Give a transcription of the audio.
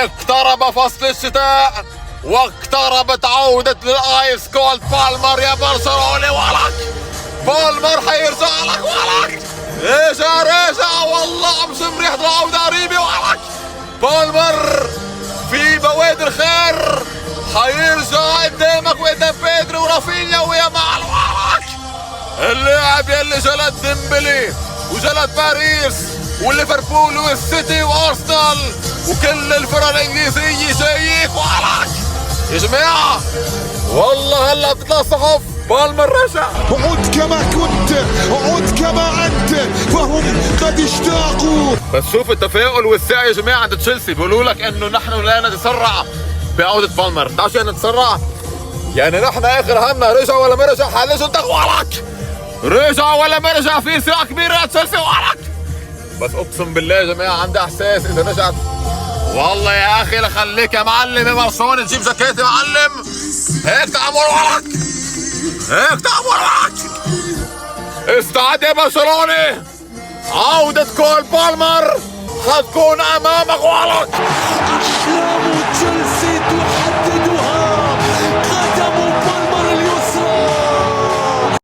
اقترب فصل الشتاء واقتربت عودة للآيس كولد بالمر يا برشلوني. ولك بالمر حيرجع لك. ولك رجع والله ابشم ريحة العودة قريبة. ولك بالمر في بوادر الخير حيرجع قدامك وقدام بيدري ورافينيا ويا معلم. ولك اللاعب يلي جلد ديمبلي وجلد باريس وليفربول والسيتي وارسنال وكل الفرق الانجليزيه جاييك. ولك يا جماعه والله هلا بتطلع الصحف بالمر رجع. عد كما كنت، عد كما انت، فهم قد اشتاقوا. بس شوف التفاؤل والسعي يا جماعه عند تشيلسي، بيقولوا لك انه نحن لا نتسرع بعوده بالمر. تعرف شو يعني نتسرع؟ يعني نحن اخر همنا رجع ولا ما رجع حالش انت. ولك رجع ولا ما رجع في صراع كبير لتشيلسي. ولك بس اقسم بالله يا جماعه عندي احساس اذا رجعت والله يا اخي لخليك يا معلم يا برشلونه تجيب جاكيت يا معلم. هيك تعمل. ولك هيك تعمل. ولك استعد يا برشلونه، عودة كول بالمر حتكون امامك. ولك أحلام